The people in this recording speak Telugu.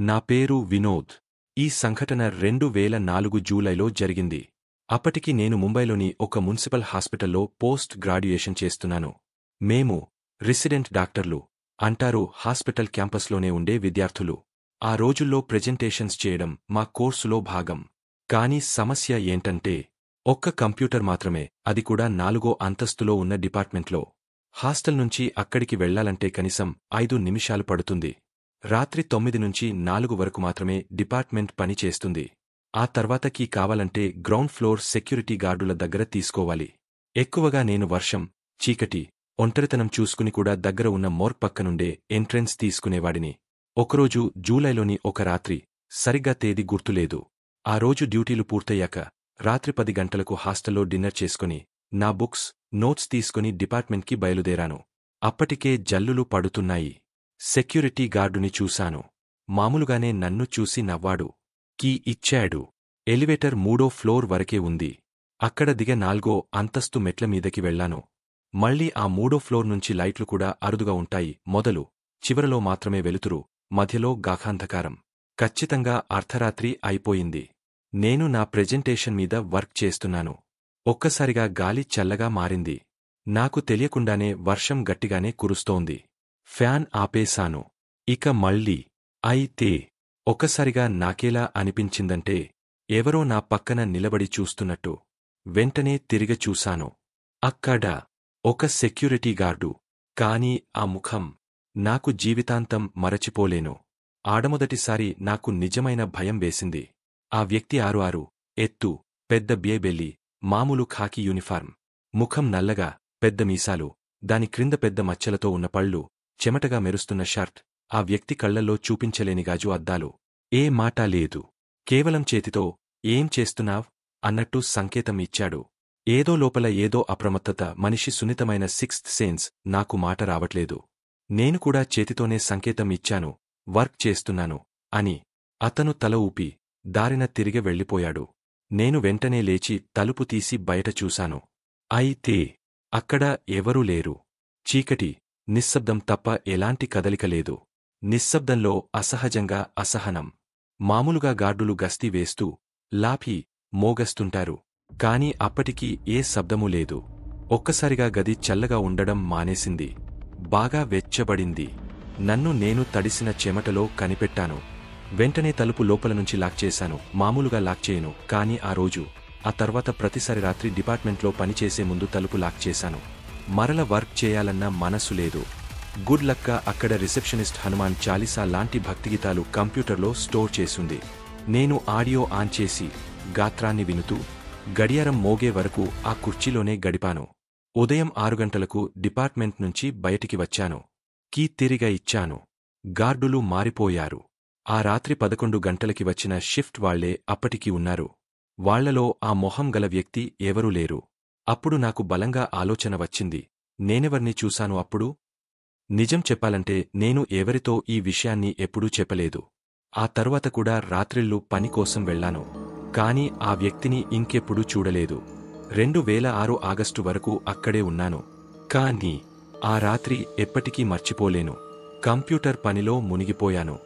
నా పేరు వినోద్. ఈ సంఘటన 2004 జూలైలో జరిగింది. అప్పటికి నేను ముంబైలోని ఒక మున్సిపల్ హాస్పిటల్లో పోస్ట్ గ్రాడ్యుయేషన్ చేస్తున్నాను. మేము రెసిడెంట్ డాక్టర్లు అంటారు హాస్పిటల్ క్యాంపస్లోనే ఉండే విద్యార్థులు. ఆ రోజుల్లో ప్రెజెంటేషన్స్ చేయడం మా కోర్సులో భాగం. కానీ సమస్య ఏంటంటే ఒక్క కంప్యూటర్ మాత్రమే, అది కూడా 4వ అంతస్తులో ఉన్న డిపార్ట్మెంట్లో. హాస్టల్ నుంచి అక్కడికి వెళ్లాలంటే కనీసం 5 నిమిషాలు పడుతుంది. రాత్రి 9 నుంచి 4 వరకు మాత్రమే డిపార్ట్మెంట్ పని చేస్తుంది. ఆ తర్వాత కీ కావాలంటే గ్రౌండ్ ఫ్లోర్ సెక్యూరిటీ గార్డుల దగ్గర తీసుకోవాలి. ఎక్కువగా నేను వర్షం, చీకటి, ఒంటరితనం చూసుకుని కూడా దగ్గర ఉన్న మోర్గ్ పక్కనుండే ఎంట్రెన్స్ తీసుకునేవాడిని. ఒకరోజు జూలైలోని ఒక రాత్రి, సరిగ్గా తేదీ గుర్తులేదు. ఆ రోజు డ్యూటీలు పూర్తయ్యాక రాత్రి 10 గంటలకు హాస్టల్లో డిన్నర్ చేసుకుని నా బుక్స్, నోట్స్ తీసుకుని డిపార్ట్మెంట్కి బయలుదేరాను. అప్పటికే జల్లులు పడుతున్నాయి. సెక్యూరిటీ గార్డుని చూశాను. మామూలుగానే నన్ను చూసి నవ్వాడు. కీ ఇచ్చాడు. ఎలివేటర్ 3వ ఫ్లోర్ వరకే ఉంది. అక్కడ దిగ 4వ అంతస్తు మెట్ల మీదకి వెళ్లాను. మళ్ళీ ఆ 3వ ఫ్లోర్ నుంచి లైట్లు కూడా అరుదుగా ఉంటాయి. మొదలు చివరలో మాత్రమే వెలుతురు, మధ్యలో గాఢాంధకారం. ఖచ్చితంగా అర్ధరాత్రి అయిపోయింది. నేను నా ప్రెజెంటేషన్ మీద వర్క్ చేస్తున్నాను. ఒక్కసారిగా గాలి చల్లగా మారింది. నాకు తెలియకుండానే వర్షం గట్టిగానే కురుస్తోంది. ఫ్యాన్ ఆపేశాను. ఇక మళ్ళీ. అయితే ఒక్కసారిగా నాకేలా అనిపించిందంటే ఎవరో నా పక్కన నిలబడి చూస్తున్నట్టు. వెంటనే తిరిగి చూశాను. అక్కడ ఒక సెక్యూరిటీ గార్డు. కానీ ఆ ముఖం నాకు జీవితాంతం మరచిపోలేను. ఆడమొదటిసారి నాకు నిజమైన భయం వేసింది. ఆ వ్యక్తి 6'6", ఎత్తు, పెద్ద బేబెల్లి, మామూలు ఖాకీ యూనిఫార్మ్. ముఖం నల్లగా, పెద్ద మీసాలు, దాని క్రింద పెద్ద మచ్చలతో ఉన్న పళ్ళు, చెమటగా మెరుస్తున్న షర్ట్, ఆ వ్యక్తి కళ్లల్లో చూపించలేని గాజు అద్దాలు. ఏ మాటా లేదు. కేవలం చేతితో ఏం చేస్తున్నావ్ అన్నట్టు సంకేతం ఇచ్చాడు. ఏదో లోపల ఏదో అప్రమత్తత, మనిషి సున్నితమైన సిక్స్త్ సెన్స్. నాకు మాట రావట్లేదు. నేను కూడా చేతితోనే సంకేతం ఇచ్చాను, వర్క్ చేస్తున్నాను అని. అతను తల ఊపి దారిన తిరిగి వెళ్ళిపోయాడు. నేను వెంటనే లేచి తలుపు తీసి బయట చూశాను. అయితే అక్కడ ఎవరూ లేరు. చీకటి, నిశ్శబ్దం తప్ప ఎలాంటి కదలిక లేదు. నిశ్శబ్దంలో అసహజంగా అసహనం. మామూలుగా గార్డులు గస్తీ వేస్తూ లాఫీ మోగస్తుంటారు. కాని అప్పటికీ ఏ శబ్దమూ లేదు. ఒక్కసారిగా గది చల్లగా ఉండడం మానేసింది. బాగా వెచ్చబడింది. నన్ను నేను తడిసిన చెమటలో కనిపెట్టాను. వెంటనే తలుపు లోపల నుంచి లాక్ చేశాను. మామూలుగా లాక్ చేయను, కానీ ఆ రోజు, ఆ తర్వాత ప్రతిసారి రాత్రి డిపార్ట్మెంట్లో పనిచేసే ముందు తలుపు లాక్ చేశాను. మరల వర్క్ చేయాలన్న మనసు లేదు. గుడ్ లక్గా అక్కడ రిసెప్షనిస్ట్ హనుమాన్ చాలీసా లాంటి భక్తిగీతాలు కంప్యూటర్లో స్టోర్ చేసుంది. నేను ఆడియో ఆన్ చేసి గాత్రాన్ని వినుతూ గడియారం మోగే వరకు ఆ కుర్చీలోనే గడిపాను. ఉదయం 6 గంటలకు డిపార్ట్మెంట్ నుంచి బయటికి వచ్చాను. కీ తిరిగా ఇచ్చాను. గార్డులు మారిపోయారు. ఆ రాత్రి 11 గంటలకి వచ్చిన షిఫ్ట్ వాళ్లే అప్పటికీ ఉన్నారు. వాళ్లలో ఆ మొహం గల వ్యక్తి ఎవరూ లేరు. అప్పుడు నాకు బలంగా ఆలోచన వచ్చింది. నేనెవర్ని చూశాను అప్పుడు? నిజం చెప్పాలంటే నేను ఎవరితో ఈ విషయాన్ని ఎప్పుడూ చెప్పలేదు. ఆ తర్వాత కూడా రాత్రిళ్ళు పని కోసం వెళ్లాను. కాని ఆ వ్యక్తిని ఇంకెప్పుడూ చూడలేదు. 2006 ఆగస్టు వరకు అక్కడే ఉన్నాను. కానీ ఆ రాత్రి ఎప్పటికీ మర్చిపోలేను. కంప్యూటర్ పనిలో మునిగిపోయాను.